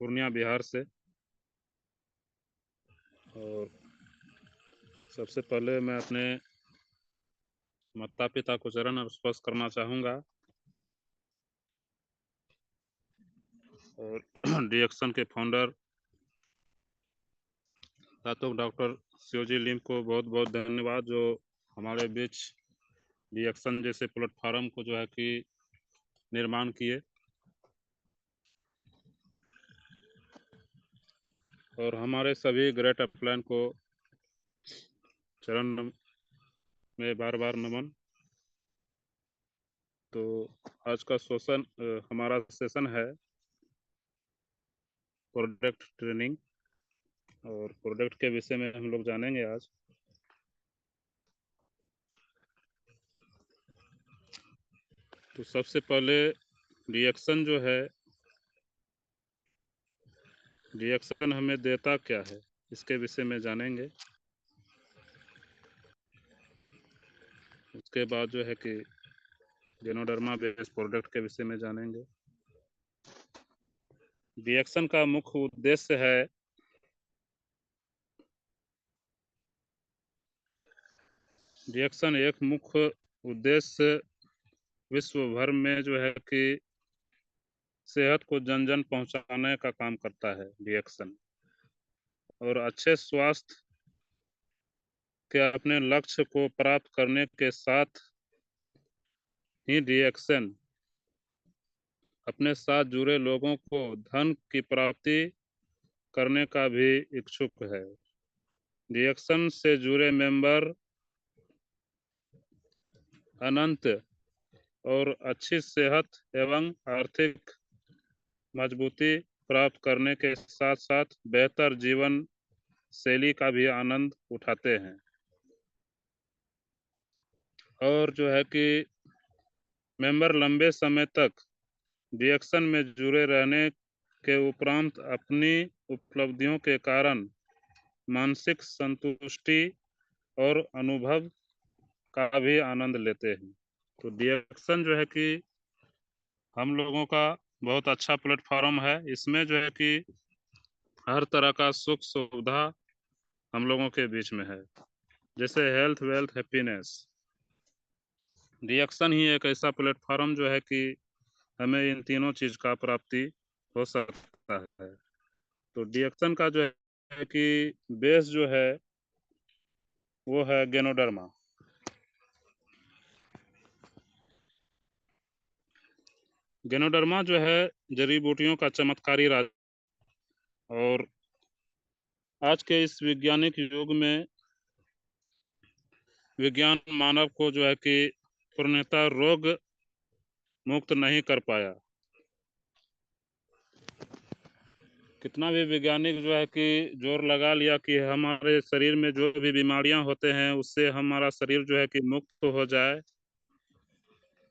पूर्णिया बिहार से। और सबसे पहले मैं अपने माता पिता को चरण स्पर्श करना चाहूँगा और डीएक्शन के फाउंडर दातों डॉक्टर शिवजी लिम को बहुत बहुत धन्यवाद, जो हमारे बीच डीएक्शन जैसे प्लेटफार्म को जो है कि निर्माण किए। और हमारे सभी ग्रेट अपलाइन को चरण में बार बार नमन। तो आज का हमारा सेशन है प्रोडक्ट ट्रेनिंग, और प्रोडक्ट के विषय में हम लोग जानेंगे आज। तो सबसे पहले रिएक्शन जो है, रिएक्शन हमें देता क्या है, इसके विषय में जानेंगे। उसके बाद जो है कि गेनोडर्मा बेस्ड प्रोडक्ट के विषय में जानेंगे। रिएक्शन का मुख्य उद्देश्य है रिएक्शन एक मुख्य उद्देश्य विश्व भर में जो है कि सेहत को जन जन पहुंचाने का काम करता है रिएक्शन। और अच्छे स्वास्थ्य के अपने लक्ष्य को प्राप्त करने के साथ ही रिएक्शन अपने साथ जुड़े लोगों को धन की प्राप्ति करने का भी इच्छुक है। रिएक्शन से जुड़े मेंबर अनंत और अच्छी सेहत एवं आर्थिक मजबूती प्राप्त करने के साथ साथ बेहतर जीवन शैली का भी आनंद उठाते हैं। और जो है कि मेंबर लंबे समय तक रिएक्शन में जुड़े रहने के उपरांत अपनी उपलब्धियों के कारण मानसिक संतुष्टि और अनुभव का भी आनंद लेते हैं। तो रिएक्शन जो है कि हम लोगों का बहुत अच्छा प्लेटफॉर्म है। इसमें जो है कि हर तरह का सुख सुविधा हम लोगों के बीच में है, जैसे हेल्थ वेल्थ हैप्पीनेस। रिएक्शन ही एक ऐसा प्लेटफॉर्म जो है कि हमें इन तीनों चीज का प्राप्ति हो सकता है। तो रिएक्शन का जो है कि बेस जो है वो है गेनोडर्मा। गेनोडर्मा जो है जड़ी बूटियों का चमत्कारी राज। और आज के इस वैज्ञानिक युग में विज्ञान मानव को जो है कि पूर्णतः रोग मुक्त नहीं कर पाया। कितना भी वैज्ञानिक जो है कि जोर लगा लिया कि हमारे शरीर में जो भी बीमारियां होते हैं उससे हमारा शरीर जो है कि मुक्त हो जाए,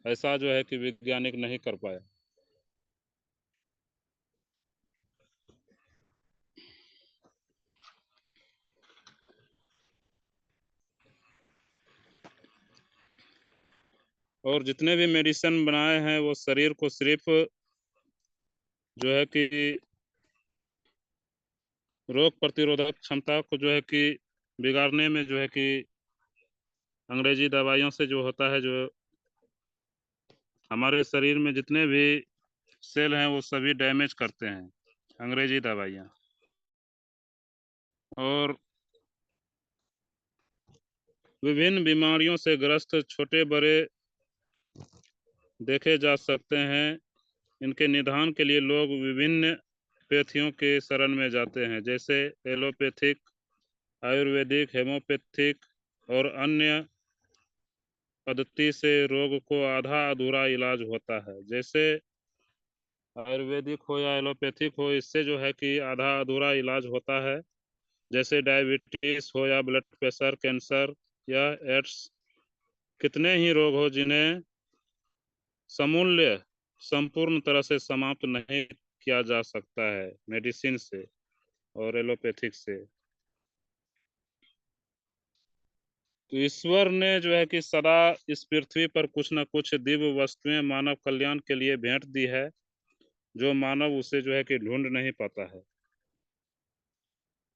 ऐसा जो है कि वैज्ञानिक नहीं कर पाया। और जितने भी मेडिसिन बनाए हैं वो शरीर को सिर्फ जो है कि रोग प्रतिरोधक क्षमता को जो है कि बिगाड़ने में जो है कि अंग्रेजी दवाइयों से जो होता है, जो हमारे शरीर में जितने भी सेल हैं वो सभी डैमेज करते हैं अंग्रेजी दवाइयाँ। और विभिन्न बीमारियों से ग्रस्त छोटे बड़े देखे जा सकते हैं। इनके निदान के लिए लोग विभिन्न पैथियों के शरण में जाते हैं, जैसे एलोपैथिक, आयुर्वेदिक, हेमोपैथिक और अन्य पद्धति से रोग को आधा अधूरा इलाज होता है। जैसे आयुर्वेदिक हो या एलोपैथिक हो, इससे जो है कि आधा अधूरा इलाज होता है। जैसे डायबिटीज हो या ब्लड प्रेशर, कैंसर या एड्स, कितने ही रोग हो जिन्हें समूल्य संपूर्ण तरह से समाप्त नहीं किया जा सकता है मेडिसिन से और एलोपैथिक से। तो ईश्वर ने जो है कि सदा इस पृथ्वी पर कुछ न कुछ दिव्य वस्तुएं मानव कल्याण के लिए भेंट दी है। जो मानव उसे जो है कि ढूंढ नहीं पाता है।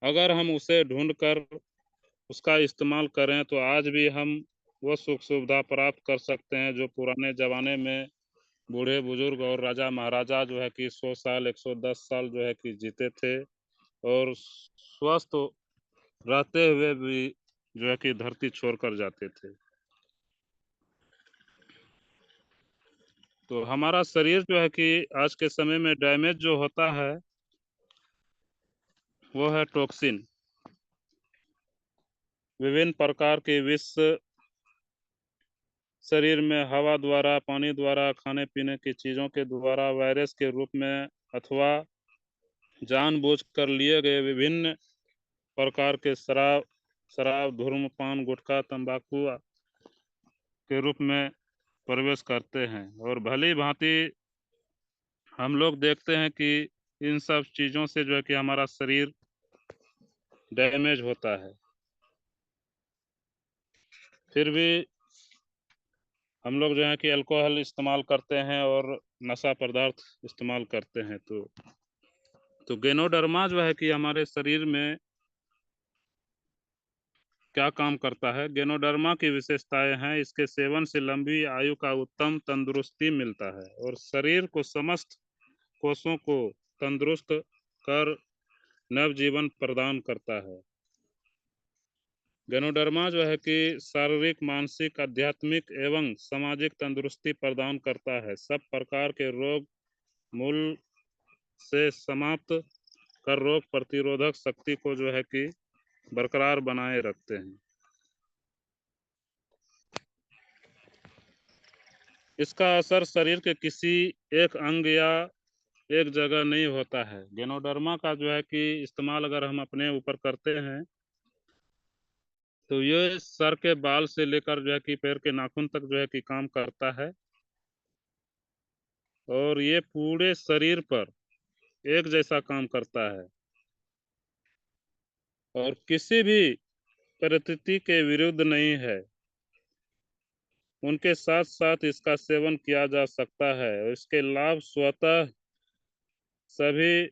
अगर हम उसे ढूंढ कर उसका इस्तेमाल करें तो आज भी हम वो सुख सुविधा प्राप्त कर सकते हैं जो पुराने ज़माने में बूढ़े बुजुर्ग और राजा महाराजा जो है कि 100 साल 110 साल जो है कि जीते थे और स्वस्थ रहते हुए भी जो है कि धरती छोड़कर जाते थे। तो हमारा शरीर जो है कि आज के समय में डैमेज जो होता है वो है टॉक्सिन। विभिन्न प्रकार के विष शरीर में हवा द्वारा, पानी द्वारा, खाने-पीने की चीज़ों के द्वारा, वायरस के रूप में अथवा जानबूझकर लिए गए विभिन्न प्रकार के शराब, धूम्रपान, गुटखा, तंबाकू के रूप में प्रवेश करते हैं और भली-भांति हम लोग देखते हैं कि इन सब चीज़ों से जो है कि हमारा शरीर डैमेज होता है। फिर भी हम लोग जो है कि अल्कोहल इस्तेमाल करते हैं और नशा पदार्थ इस्तेमाल करते हैं। तो गैनोडर्मा जो है कि हमारे शरीर में क्या काम करता है? गैनोडर्मा की विशेषताएँ हैं, इसके सेवन से लंबी आयु का उत्तम तंदुरुस्ती मिलता है और शरीर को समस्त कोषों को तंदुरुस्त कर नवजीवन प्रदान करता है। गैनोडर्मा जो है कि शारीरिक, मानसिक, आध्यात्मिक एवं सामाजिक तंदुरुस्ती प्रदान करता है। सब प्रकार के रोग मूल से समाप्त कर रोग प्रतिरोधक शक्ति को जो है कि बरकरार बनाए रखते हैं। इसका असर शरीर के किसी एक अंग या एक जगह नहीं होता है। गैनोडर्मा का जो है कि इस्तेमाल अगर हम अपने ऊपर करते हैं तो ये सर के बाल से लेकर जो है कि पैर के नाखून तक जो है कि काम करता है और ये पूरे शरीर पर एक जैसा काम करता है और किसी भी परिस्थिति के विरुद्ध नहीं है। उनके साथ-साथ इसका सेवन किया जा सकता है और इसके लाभ स्वतः सभी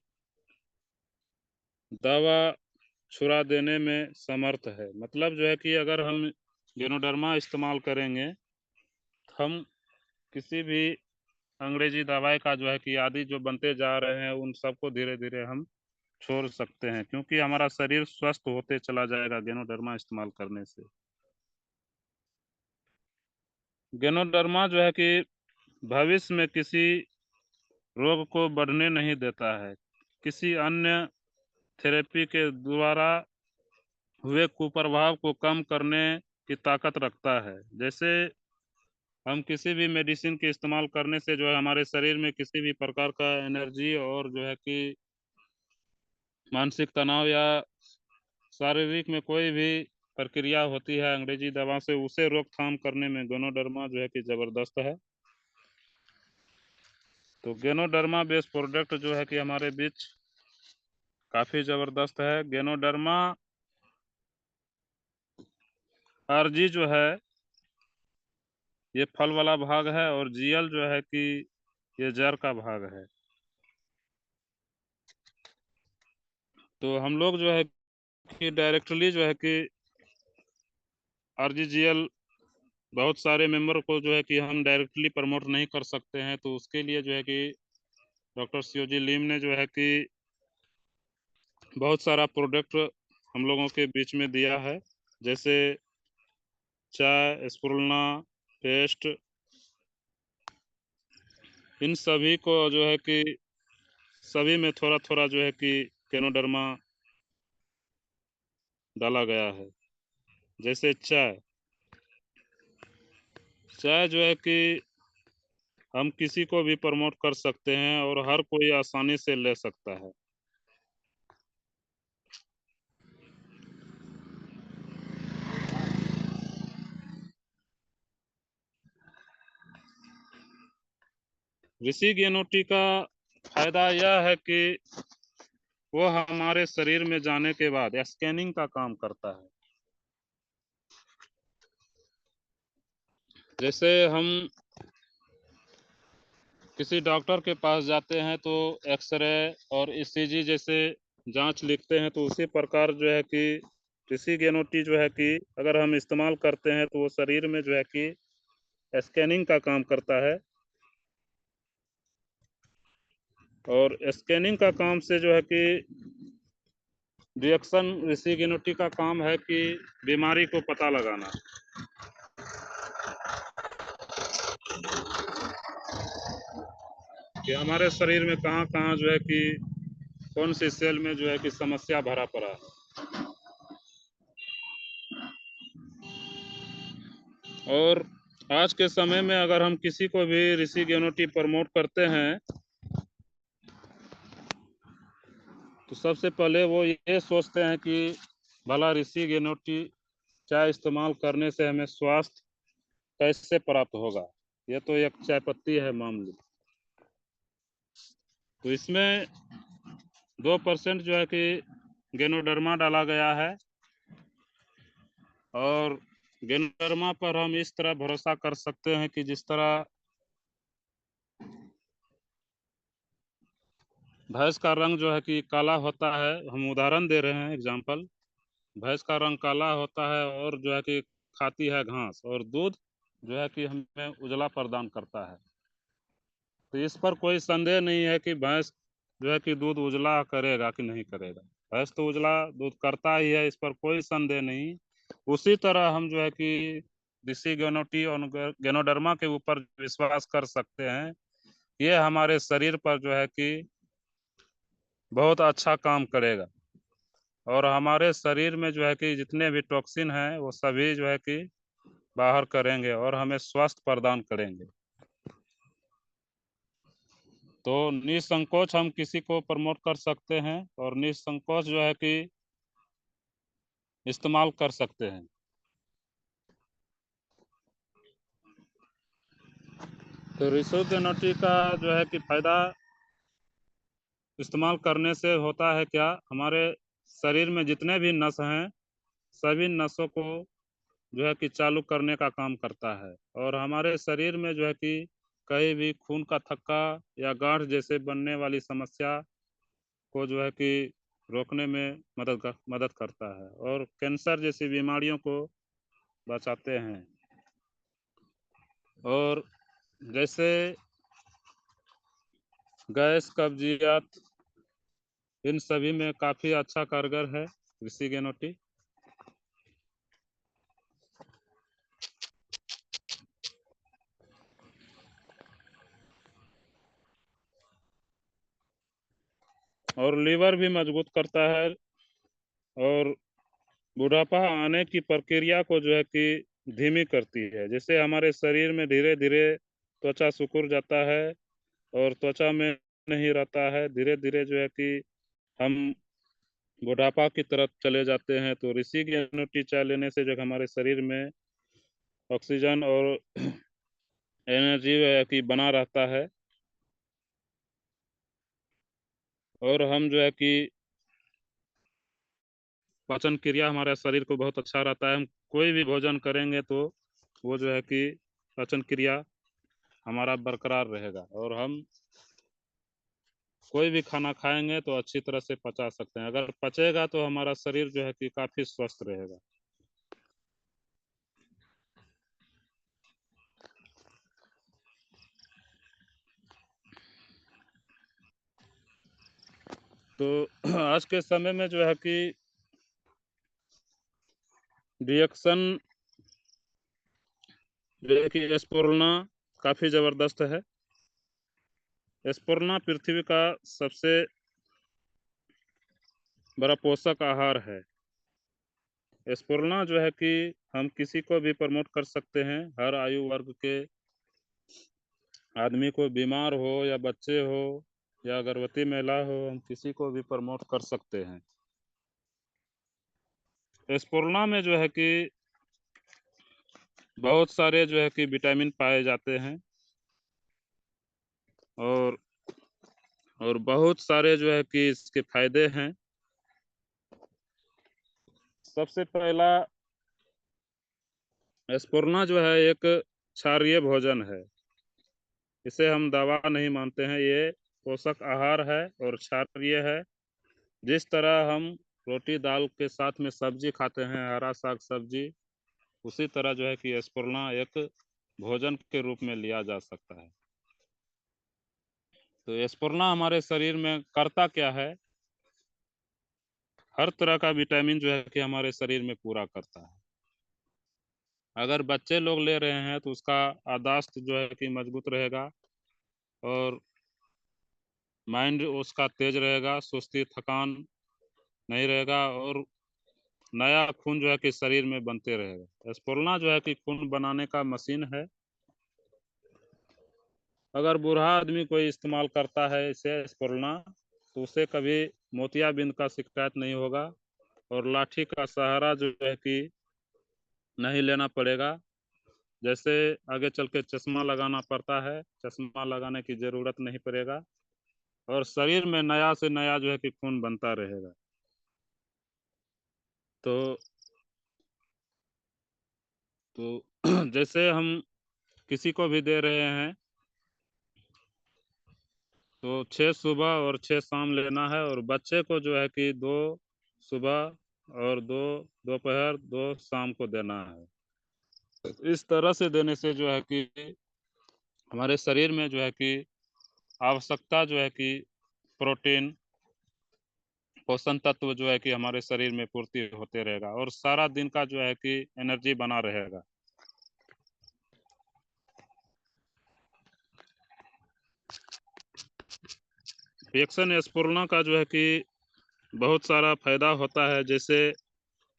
दवा छुड़ा देने में समर्थ है। मतलब जो है कि अगर हम गैनोडर्मा इस्तेमाल करेंगे, तो हम किसी भी अंग्रेजी दवाई का जो है कि आदी जो बनते जा रहे हैं, उन सबको धीरे-धीरे हम छोड़ सकते हैं क्योंकि हमारा शरीर स्वस्थ होते चला जाएगा गैनोडर्मा इस्तेमाल करने से। गैनोडर्मा जो है कि भविष्य में किसी रोग को बढ़ने नहीं देता है। किसी अन्य थेरेपी के द्वारा हुए कुप्रभाव को कम करने की ताकत रखता है। जैसे हम किसी भी मेडिसिन के इस्तेमाल करने से जो है हमारे शरीर में किसी भी प्रकार का एनर्जी और जो है कि मानसिक तनाव या शारीरिक में कोई भी प्रक्रिया होती है अंग्रेजी दवा से, उसे रोकथाम करने में गैनोडर्मा जो है कि ज़बरदस्त है। तो गैनोडर्मा बेस्ड प्रोडक्ट जो है कि हमारे बीच काफ़ी ज़बरदस्त है। गैनोडर्मा आरजी जो है ये फल वाला भाग है और जीएल जो है कि ये जड़ का भाग है। तो हम लोग जो है कि डायरेक्टली जो है कि आरजीजीएल बहुत सारे मेंबर को जो है कि हम डायरेक्टली प्रमोट नहीं कर सकते हैं, तो उसके लिए जो है कि डॉक्टर सीओजी लीम ने जो है कि बहुत सारा प्रोडक्ट हम लोगों के बीच में दिया है, जैसे चाय, स्पुरुलना पेस्ट, इन सभी को जो है कि सभी में थोड़ा-थोड़ा जो है कि गैनोडर्मा डाला गया है। जैसे चाय, चाय जो है कि हम किसी को भी प्रमोट कर सकते हैं और हर कोई आसानी से ले सकता है। ऋषि गैनोटी का फायदा यह है कि वो हमारे शरीर में जाने के बाद स्कैनिंग का काम करता है। जैसे हम किसी डॉक्टर के पास जाते हैं तो एक्सरे और ईसीजी जैसे जांच लिखते हैं, तो उसी प्रकार जो है कि ऋषि गेनोटी जो है कि अगर हम इस्तेमाल करते हैं तो वो शरीर में जो है कि स्कैनिंग का काम करता है। और स्कैनिंग का काम से जो है कि रिएक्शन ऋषि गेनोटी का काम है कि बीमारी को पता लगाना, कि हमारे शरीर में कहाँ कहाँ जो है कि कौन सी सेल में जो है कि समस्या भरा पड़ा है। और आज के समय में अगर हम किसी को भी ऋषि गेनोटी प्रमोट करते हैं तो सबसे पहले वो ये सोचते हैं कि भला ऋषि गेनोटी चाय इस्तेमाल करने से हमें स्वास्थ्य कैसे प्राप्त होगा। ये तो एक चाय पत्ती है मामूली, तो इसमें 2% जो है कि गेनोडर्मा डाला गया है। और गेनोडर्मा पर हम इस तरह भरोसा कर सकते हैं कि जिस तरह भैंस का रंग जो है कि काला होता है, हम उदाहरण दे रहे हैं एग्जाम्पल, भैंस का रंग काला होता है और जो है कि खाती है घास, और दूध जो है कि हमें उजला प्रदान करता है। तो इस पर कोई संदेह नहीं है कि भैंस जो है कि दूध उजला करेगा कि नहीं करेगा। भैंस तो उजला दूध करता ही है, इस पर कोई संदेह नहीं। उसी तरह हम जो है कि देसी गेनोटी और गेनोडर्मा के ऊपर विश्वास कर सकते हैं। ये हमारे शरीर पर जो है कि बहुत अच्छा काम करेगा और हमारे शरीर में जो है कि जितने भी टॉक्सिन हैं वो सभी जो है कि बाहर करेंगे और हमें स्वास्थ्य प्रदान करेंगे। तो निसंकोच हम किसी को प्रमोट कर सकते हैं और निसंकोच जो है कि इस्तेमाल कर सकते हैं। तो ऋषि गेनोटी का जो है कि फायदा इस्तेमाल करने से होता है क्या, हमारे शरीर में जितने भी नस हैं सभी नसों को जो है कि चालू करने का काम करता है और हमारे शरीर में जो है कि कहीं भी खून का थक्का या गांठ जैसे बनने वाली समस्या को जो है कि रोकने में मदद करता है और कैंसर जैसी बीमारियों को बचाते हैं। और जैसे गैस, कब्जियत, इन सभी में काफ़ी अच्छा कारगर है ऋषि गेनोटी। और लीवर भी मजबूत करता है और बुढ़ापा आने की प्रक्रिया को जो है कि धीमी करती है। जैसे हमारे शरीर में धीरे धीरे त्वचा सिकुड़ जाता है और त्वचा में नहीं रहता है, धीरे धीरे जो है कि हम बुढ़ापा की तरफ चले जाते हैं। तो ऋषि गेनोटी चाय लेने से जो हमारे शरीर में ऑक्सीजन और एनर्जी जो है कि बना रहता है और हम जो है कि पाचन क्रिया हमारे शरीर को बहुत अच्छा रहता है। हम कोई भी भोजन करेंगे तो वो जो है कि पाचन क्रिया हमारा बरकरार रहेगा और हम कोई भी खाना खाएंगे तो अच्छी तरह से पचा सकते हैं। अगर पचेगा तो हमारा शरीर जो है कि काफी स्वस्थ रहेगा। तो आज के समय में जो है कि रिएक्शन जो है कि स्पुरना काफी जबरदस्त है। स्पुरना पृथ्वी का सबसे बड़ा पोषक आहार है। स्पुरना जो है कि हम किसी को भी प्रमोट कर सकते हैं, हर आयु वर्ग के आदमी को, बीमार हो या बच्चे हो या गर्भवती महिला हो, हम किसी को भी प्रमोट कर सकते हैं। स्पुरना में जो है कि बहुत सारे जो है कि विटामिन पाए जाते हैं और बहुत सारे जो है कि इसके फायदे हैं। सबसे पहला, स्पुरना जो है एक क्षारीय भोजन है। इसे हम दवा नहीं मानते हैं, ये पोषक आहार है और क्षारीय है। जिस तरह हम रोटी दाल के साथ में सब्जी खाते हैं, हरा साग सब्जी, उसी तरह जो है कि स्पुरना एक भोजन के रूप में लिया जा सकता है। तो स्पुरना हमारे शरीर में करता क्या है? हर तरह का विटामिन जो है कि हमारे शरीर में पूरा करता है। अगर बच्चे लोग ले रहे हैं तो उसका याददाश्त जो है कि मजबूत रहेगा और माइंड उसका तेज रहेगा, सुस्ती थकान नहीं रहेगा और नया खून जो है कि शरीर में बनते रहेगा। स्पुरना जो है कि खून बनाने का मशीन है। अगर बूढ़ा आदमी कोई इस्तेमाल करता है इसे स्पुरना, तो उसे कभी मोतियाबिंद का शिकायत नहीं होगा और लाठी का सहारा जो है कि नहीं लेना पड़ेगा। जैसे आगे चल के चश्मा लगाना पड़ता है, चश्मा लगाने की जरूरत नहीं पड़ेगा और शरीर में नया से नया जो है कि खून बनता रहेगा। तो जैसे हम किसी को भी दे रहे हैं तो 6 सुबह और 6 शाम लेना है और बच्चे को जो है कि 2 सुबह और 2 दोपहर 2 शाम को देना है। इस तरह से देने से जो है कि हमारे शरीर में जो है कि आवश्यकता जो है कि प्रोटीन पोषण तत्व जो है कि हमारे शरीर में पूर्ति होते रहेगा और सारा दिन का जो है कि एनर्जी बना रहेगा। वेक्सन स्पुरना का जो है कि बहुत सारा फायदा होता है, जैसे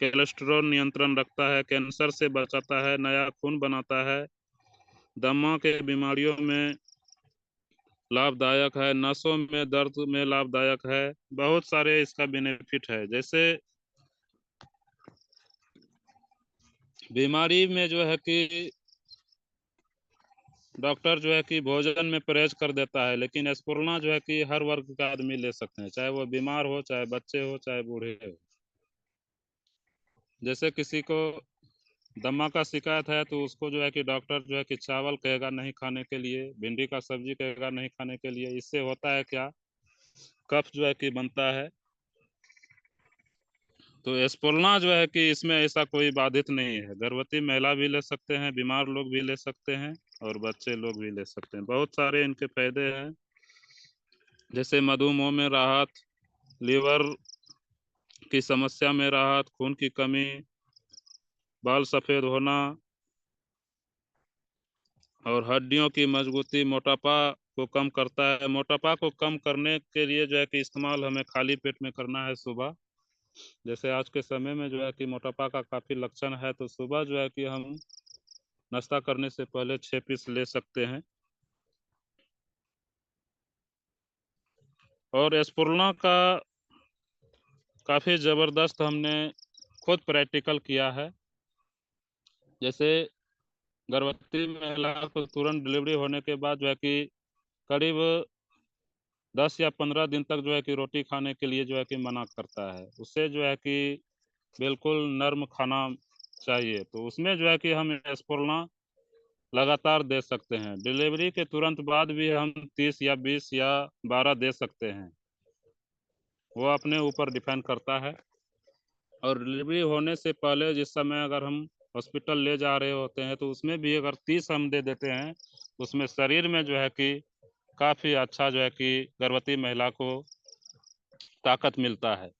कोलेस्ट्रॉल नियंत्रण रखता है, कैंसर से बचाता है, नया खून बनाता है, दमा के बीमारियों में लाभदायक है, नसों में दर्द में लाभदायक है। बहुत सारे इसका बेनिफिट है। जैसे बीमारी में जो है कि डॉक्टर जो है कि भोजन में परहेज कर देता है, लेकिन स्पुरना जो है कि हर वर्ग का आदमी ले सकते हैं, चाहे वो बीमार हो, चाहे बच्चे हो, चाहे बूढ़े हो। जैसे किसी को दमा का शिकायत है तो उसको जो है कि डॉक्टर जो है कि चावल कहेगा नहीं खाने के लिए, भिंडी का सब्जी कहेगा नहीं खाने के लिए। इससे होता है क्या, कफ जो है कि बनता है। तो स्पुरना जो है कि इसमें ऐसा कोई बाधित नहीं है, गर्भवती महिला भी ले सकते हैं, बीमार लोग भी ले सकते हैं और बच्चे लोग भी ले सकते हैं। बहुत सारे इनके फायदे हैं, जैसे मधुमेह में राहत, लीवर की समस्या में राहत, खून की कमी, बाल सफेद होना और हड्डियों की मजबूती, मोटापा को कम करता है। मोटापा को कम करने के लिए जो है कि इस्तेमाल हमें खाली पेट में करना है सुबह। जैसे आज के समय में जो है कि मोटापा का काफी लक्षण है, तो सुबह जो है कि हम नाश्ता करने से पहले 6 पीस ले सकते हैं। और स्पुरना का काफी जबरदस्त हमने खुद प्रैक्टिकल किया है। जैसे गर्भवती महिला को तुरंत डिलीवरी होने के बाद जो है कि करीब 10 या 15 दिन तक जो है कि रोटी खाने के लिए जो है कि मना करता है। उससे जो है कि बिल्कुल नर्म खाना चाहिए, तो उसमें जो है कि हम स्पुरना लगातार दे सकते हैं। डिलीवरी के तुरंत बाद भी हम 30 या 20 या 12 दे सकते हैं, वो अपने ऊपर डिपेंड करता है। और डिलीवरी होने से पहले जिस समय अगर हम हॉस्पिटल ले जा रहे होते हैं तो उसमें भी अगर 30 हम दे देते हैं, उसमें शरीर में जो है कि काफी अच्छा जो है कि गर्भवती महिला को ताकत मिलता है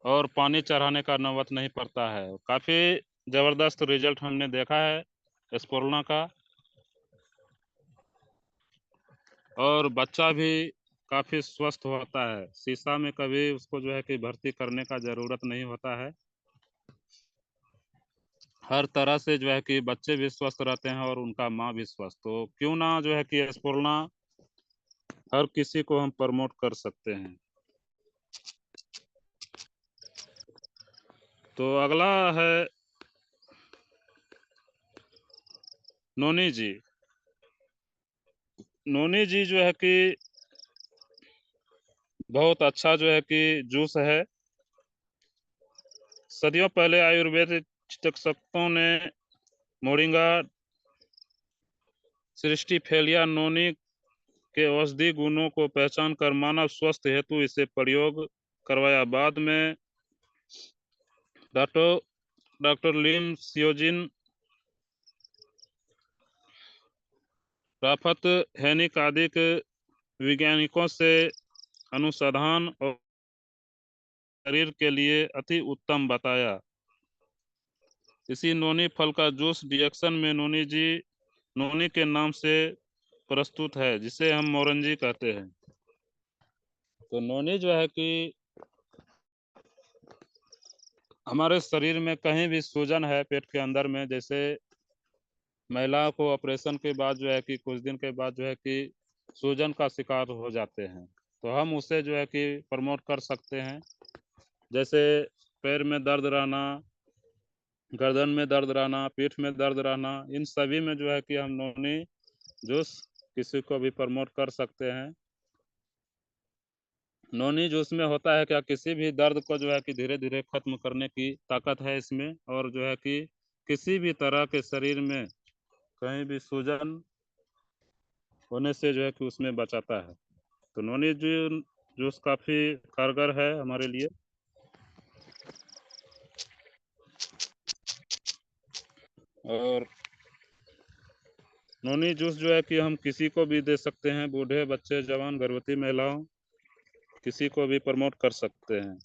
और पानी चढ़ाने का नौबत नहीं पड़ता है। काफी जबरदस्त रिजल्ट हमने देखा है स्पुरना का। और बच्चा भी काफी स्वस्थ होता है, शीशा में कभी उसको जो है कि भर्ती करने का जरूरत नहीं होता है। हर तरह से जो है कि बच्चे भी स्वस्थ रहते हैं और उनका माँ भी स्वस्थ। तो क्यों ना जो है कि स्पुरना हर किसी को हम प्रमोट कर सकते हैं। तो अगला है नोनी जी। नोनी जी जो है कि बहुत अच्छा जो है कि जूस है। सदियों पहले आयुर्वेद चिकित्सकों ने मोरिंगा सृष्टिफेलिया नोनी के औषधि गुणों को पहचान कर मानव स्वास्थ्य हेतु इसे प्रयोग करवाया। बाद में डॉक्टर लिम सियोजिन, राफत हैनिक आदि के वैज्ञानिकों से अनुसंधान और शरीर के लिए अति उत्तम बताया। इसी नोनी फल का जूस डिएक्शन में नोनी के नाम से प्रस्तुत है, जिसे हम मोरंजी कहते हैं। तो नोनी जो है कि हमारे शरीर में कहीं भी सूजन है पेट के अंदर में, जैसे महिला को ऑपरेशन के बाद जो है कि कुछ दिन के बाद जो है कि सूजन का शिकार हो जाते हैं, तो हम उसे जो है कि प्रमोट कर सकते हैं। जैसे पैर में दर्द रहना, गर्दन में दर्द रहना, पीठ में दर्द रहना, इन सभी में जो है कि हम नोनी जूस किसी को भी प्रमोट कर सकते हैं। नोनी जूस में होता है क्या, किसी भी दर्द को जो है कि धीरे धीरे खत्म करने की ताकत है इसमें, और जो है कि किसी भी तरह के शरीर में कहीं भी सूजन होने से जो है कि उसमें बचाता है। तो नोनी जूस काफ़ी कारगर है हमारे लिए। और नोनी जूस जो है कि हम किसी को भी दे सकते हैं, बूढ़े, बच्चे, जवान, गर्भवती महिलाओं, किसी को भी प्रमोट कर सकते हैं।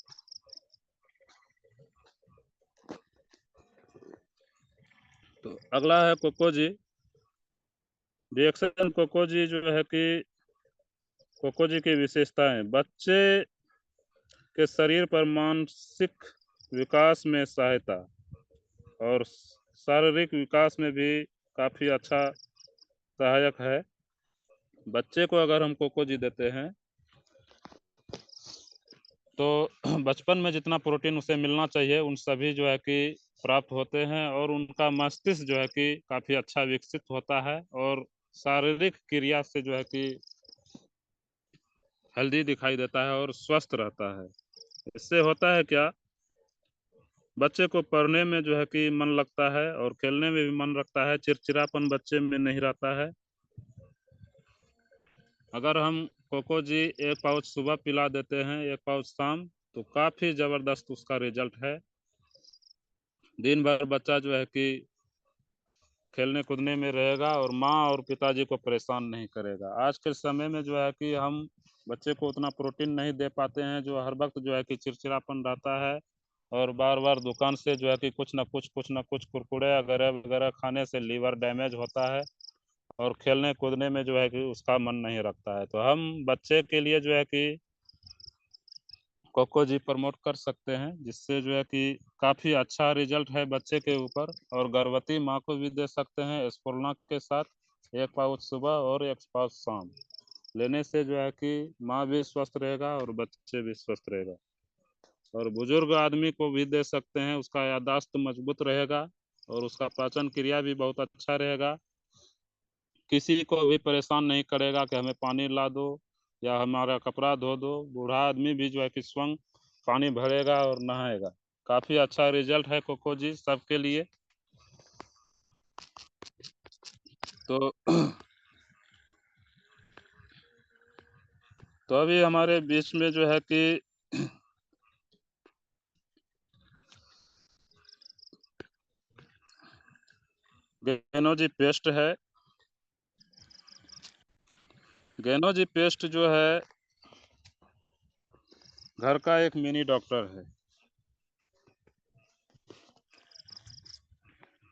तो अगला है कोकोजी रिएक्शन। कोकोजी जो है कि कोकोजी की विशेषताएं: बच्चे के शरीर पर मानसिक विकास में सहायता और शारीरिक विकास में भी काफ़ी अच्छा सहायक है। बच्चे को अगर हम कोकोजी देते हैं तो बचपन में जितना प्रोटीन उसे मिलना चाहिए उन सभी जो है कि प्राप्त होते हैं, और उनका मस्तिष्क जो है कि काफ़ी अच्छा विकसित होता है, और शारीरिक क्रिया से जो है कि हेल्दी दिखाई देता है और स्वस्थ रहता है। इससे होता है क्या, बच्चे को पढ़ने में जो है कि मन लगता है और खेलने में भी मन लगता है, चिड़चिड़ापन बच्चे में नहीं रहता है। अगर हम कोकोजी एक पाउच सुबह पिला देते हैं, एक पाउच शाम, तो काफ़ी ज़बरदस्त उसका रिजल्ट है। दिन भर बच्चा जो है कि खेलने कूदने में रहेगा और माँ और पिताजी को परेशान नहीं करेगा। आज के समय में जो है कि हम बच्चे को उतना प्रोटीन नहीं दे पाते हैं, जो हर वक्त जो है कि चिड़चिड़ापन रहता है, और बार बार दुकान से जो है कि कुछ ना कुछ कुरकुरे वगैरह वगैरह खाने से लीवर डैमेज होता है, और खेलने कूदने में जो है कि उसका मन नहीं रखता है। तो हम बच्चे के लिए जो है कि कोकोजी प्रमोट कर सकते हैं, जिससे जो है कि काफ़ी अच्छा रिजल्ट है बच्चे के ऊपर। और गर्भवती माँ को भी दे सकते हैं स्पूर्ना के साथ, एक पाउच सुबह और एक पाउच शाम लेने से जो है कि माँ भी स्वस्थ रहेगा और बच्चे भी स्वस्थ रहेगा। और बुजुर्ग आदमी को भी दे सकते हैं, उसका याददाश्त मजबूत रहेगा और उसका पाचन क्रिया भी बहुत अच्छा रहेगा। किसी को भी परेशान नहीं करेगा कि हमें पानी ला दो या हमारा कपड़ा धो दो। बूढ़ा आदमी भी जो है कि स्वयं पानी भरेगा और नहाएगा। काफ़ी अच्छा रिजल्ट है कोकोजी सबके लिए। तो तो अभी हमारे बीच में जो है कि गेनोजी पेस्ट है। गेनोजी पेस्ट जो है घर का एक मिनी डॉक्टर है।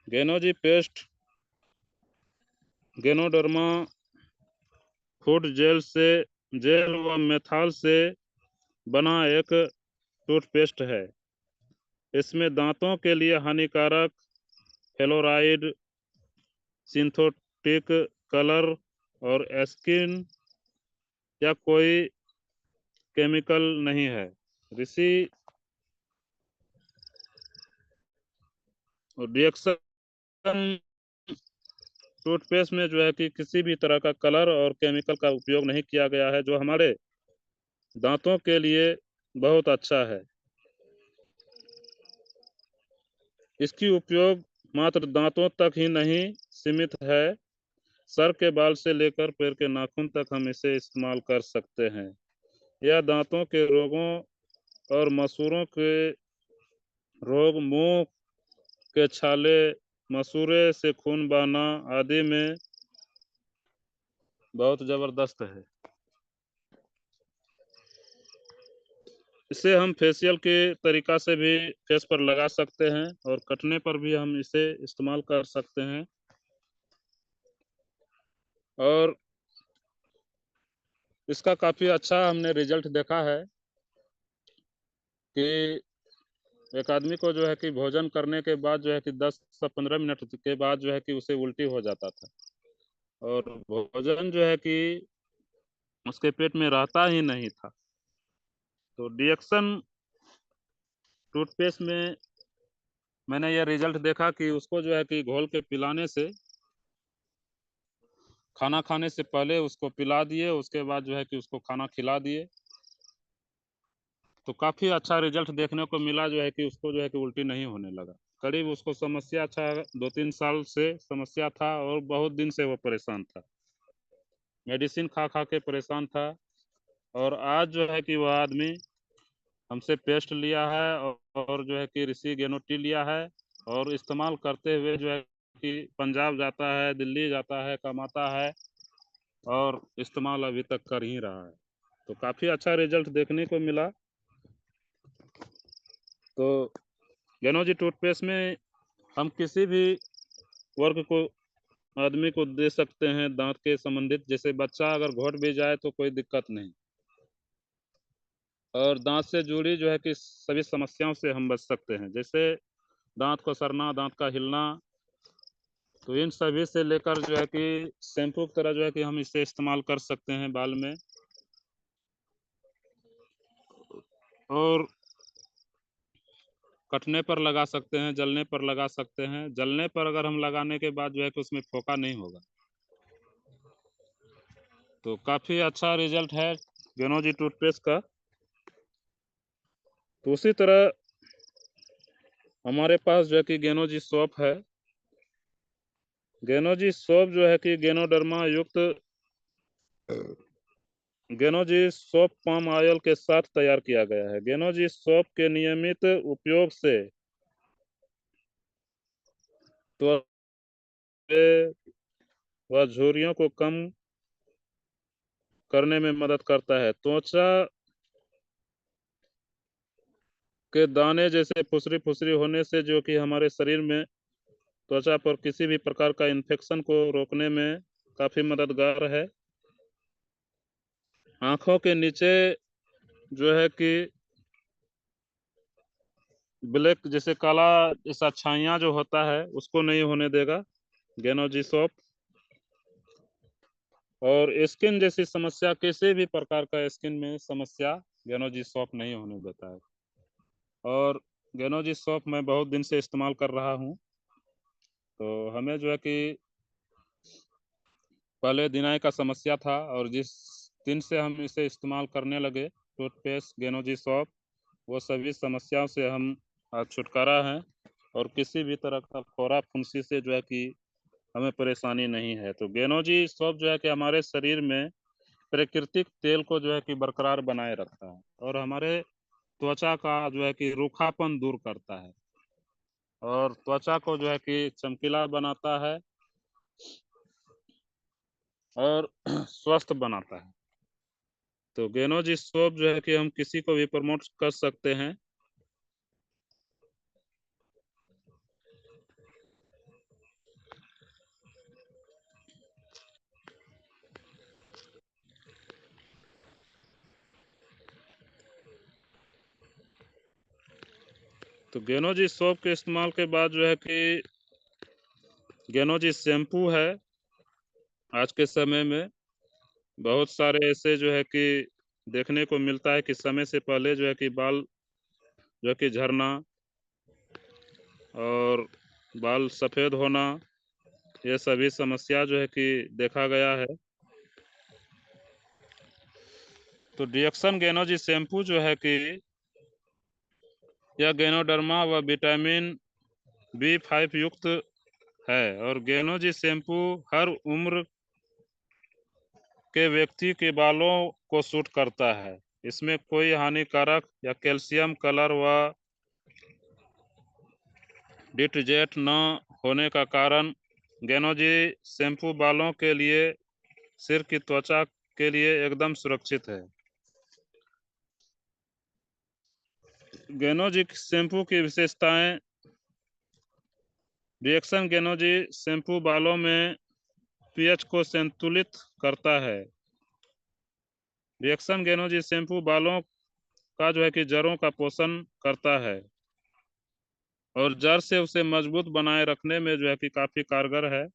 गेनोजी पेस्ट गेनोडर्मा फूड जेल व मेथाल से बना एक टूथपेस्ट है। इसमें दांतों के लिए हानिकारक फ्लोराइड, सिंथेटिक कलर और स्किन या कोई केमिकल नहीं है। ऋषि रिएक्शन टूथपेस्ट में जो है कि किसी भी तरह का कलर और केमिकल का उपयोग नहीं किया गया है, जो हमारे दांतों के लिए बहुत अच्छा है। इसकी उपयोग मात्र दांतों तक ही नहीं सीमित है, सर के बाल से लेकर पैर के नाखून तक हम इसे इस्तेमाल कर सकते हैं। यह दांतों के रोगों और मसूड़ों के रोग, मुंह के छाले, मसूड़े से खून बहना आदि में बहुत जबरदस्त है। इसे हम फेशियल के तरीका से भी फेस पर लगा सकते हैं और कटने पर भी हम इसे इस्तेमाल कर सकते हैं। और इसका काफ़ी अच्छा हमने रिजल्ट देखा है कि एक आदमी को जो है कि भोजन करने के बाद जो है कि 10 से 15 मिनट के बाद जो है कि उसे उल्टी हो जाता था और भोजन जो है कि उसके पेट में रहता ही नहीं था। तो डिएक्शन टूथपेस्ट में मैंने यह रिजल्ट देखा कि उसको जो है कि घोल के पिलाने से, खाना खाने से पहले उसको पिला दिए, उसके बाद जो है कि उसको खाना खिला दिए, तो काफ़ी अच्छा रिजल्ट देखने को मिला जो है कि उसको जो है कि उल्टी नहीं होने लगा। करीब उसको समस्या अच्छा 2-3 साल से समस्या था और बहुत दिन से वो परेशान था, मेडिसिन खा खा के परेशान था। और आज जो है कि वह आदमी हमसे पेस्ट लिया है और जो है कि ऋषि गेनो टी लिया है और इस्तेमाल करते हुए जो है कि पंजाब जाता है, दिल्ली जाता है, कमाता है और इस्तेमाल अभी तक कर ही रहा है। तो काफ़ी अच्छा रिजल्ट देखने को मिला। तो गेनोजी टूथपेस्ट में हम किसी भी वर्ग को आदमी को दे सकते हैं दांत के संबंधित, जैसे बच्चा अगर घोट भी जाए तो कोई दिक्कत नहीं, और दांत से जुड़ी जो है कि सभी समस्याओं से हम बच सकते हैं, जैसे दांत को सड़ना, दांत का हिलना। तो इन सभी से लेकर जो है कि शैम्पू की तरह जो है कि हम इसे इस्तेमाल कर सकते हैं बाल में। और कटने पर लगा सकते हैं, जलने पर लगा सकते हैं। जलने पर अगर हम लगाने के बाद जो है कि उसमें फोका नहीं होगा। तो काफ़ी अच्छा रिजल्ट है गेनोजी टूथपेस्ट का। तो उसी तरह हमारे पास जो है कि गेनोजी सोप है। गेनोजी सोप जो है कि गेनोडर्मा युक्त गेनोजी सोप पाम ऑयल के साथ तैयार किया गया है। गेनोजी सोप के नियमित उपयोग से त्वचा व झुर्रियों को कम करने में मदद करता है। त्वचा के दाने जैसे फुसरी फुसरी होने से जो कि हमारे शरीर में त्वचा पर किसी भी प्रकार का इन्फेक्शन को रोकने में काफ़ी मददगार है। आँखों के नीचे जो है कि ब्लैक जैसे काला जैसा छाइयाँ जो होता है उसको नहीं होने देगा गेनोजी सोप। और स्किन जैसी समस्या, किसी भी प्रकार का स्किन में समस्या गेनोजी सोप नहीं होने देता है। और गेनोजी सोप मैं बहुत दिन से इस्तेमाल कर रहा हूँ। तो हमें जो है कि पहले दिनाई का समस्या था और जिस दिन से हम इसे इस्तेमाल करने लगे टूथपेस्ट गेनोजी सोप, वो सभी समस्याओं से हम आज छुटकारा हैं और किसी भी तरह का फोड़ा फुंसी से जो है कि हमें परेशानी नहीं है। तो गेनोजी सोप जो है कि हमारे शरीर में प्राकृतिक तेल को जो है कि बरकरार बनाए रखता है और हमारे त्वचा का जो है कि रूखापन दूर करता है और त्वचा को जो है कि चमकीला बनाता है और स्वस्थ बनाता है। तो गेनोजी सोप जो है कि हम किसी को भी प्रमोट कर सकते हैं। तो गेनोजी सोप के इस्तेमाल के बाद जो है कि गेनोजी शैम्पू है। आज के समय में बहुत सारे ऐसे जो है कि देखने को मिलता है कि समय से पहले जो है कि बाल जो है कि झड़ना और बाल सफ़ेद होना, ये सभी समस्या जो है कि देखा गया है। तो डिएक्शन गेनोजी शैम्पू जो है कि यह गेनोडर्मा व विटामिन B5 युक्त है और गेनोजी शैम्पू हर उम्र के व्यक्ति के बालों को सूट करता है। इसमें कोई हानिकारक या कैल्शियम कलर व डिटर्जेंट न होने का कारण गेनोजी शैम्पू बालों के लिए सिर की त्वचा के लिए एकदम सुरक्षित है। गेनोजी शैम्पू की विशेषताएं। रिएक्शन गेनोजी शैम्पू बालों में पीएच को संतुलित करता है। रिएक्शन गेनोजी शैम्पू बालों का जो है कि जड़ों का पोषण करता है और जड़ से उसे मजबूत बनाए रखने में जो है कि काफी कारगर है।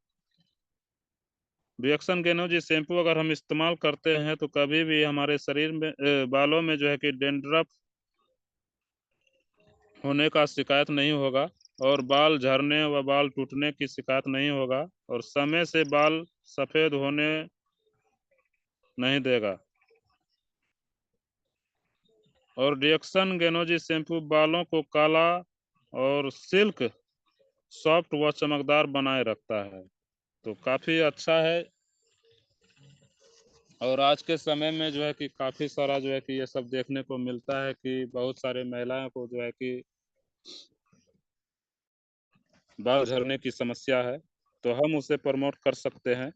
रिएक्शन गेनोजी शैम्पू अगर हम इस्तेमाल करते हैं तो कभी भी हमारे शरीर में बालों में जो है कि डेंड्रफ होने का शिकायत नहीं होगा और बाल झड़ने व बाल टूटने की शिकायत नहीं होगा और समय से बाल सफेद होने नहीं देगा। और रिएक्शन गेनोजी शैम्पू बालों को काला और सिल्क सॉफ्ट व चमकदार बनाए रखता है। तो काफी अच्छा है और आज के समय में जो है कि काफी सारा जो है कि ये सब देखने को मिलता है कि बहुत सारे महिलाओं को जो है कि बाल झड़ने की समस्या है, तो हम उसे प्रमोट कर सकते हैं।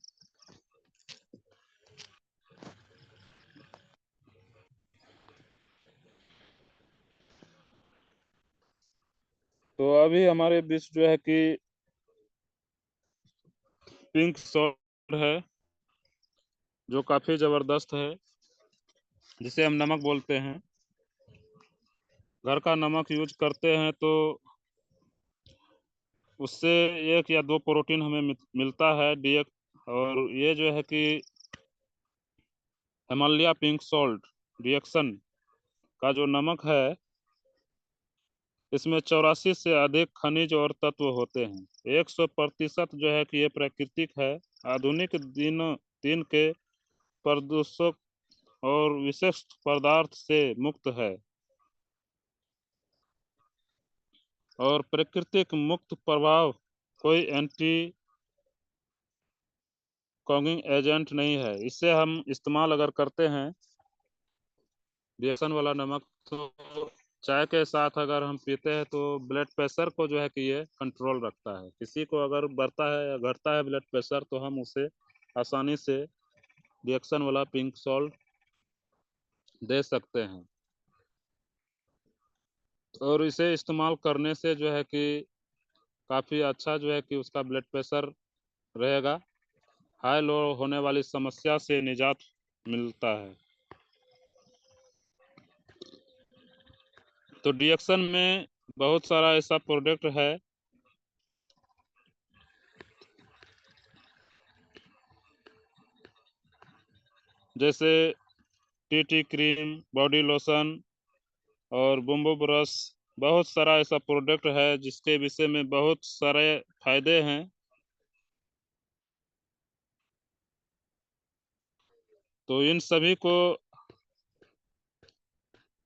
तो अभी हमारे बीच जो है कि पिंक सॉल्ट है जो काफी जबरदस्त है, जिसे हम नमक बोलते हैं। घर का नमक यूज करते हैं तो उससे 1 या 2 प्रोटीन हमें मिलता है डीएक। और ये जो है कि हिमालय पिंक सॉल्ट रिएक्शन का जो नमक है, इसमें 84 से अधिक खनिज और तत्व होते हैं। 100% जो है कि ये प्राकृतिक है। आधुनिक दिन के प्रदूषक और विशिष्ट पदार्थ से मुक्त है और प्राकृतिक मुक्त प्रभाव कोई एंटी कॉगिंग एजेंट नहीं है। इससे हम इस्तेमाल अगर करते हैं रिएक्शन वाला नमक, तो चाय के साथ अगर हम पीते हैं तो ब्लड प्रेशर को जो है कि ये कंट्रोल रखता है। किसी को अगर बढ़ता है या घटता है ब्लड प्रेशर तो हम उसे आसानी से रिएक्शन वाला पिंक सॉल्ट दे सकते हैं। और इसे इस्तेमाल करने से जो है कि काफ़ी अच्छा जो है कि उसका ब्लड प्रेशर रहेगा। हाई लो होने वाली समस्या से निजात मिलता है। तो रिएक्शन में बहुत सारा ऐसा प्रोडक्ट है जैसे टीटी क्रीम, बॉडी लोशन और बम्बू ब्रश। बहुत सारा ऐसा प्रोडक्ट है जिसके विषय में बहुत सारे फायदे हैं। तो इन सभी को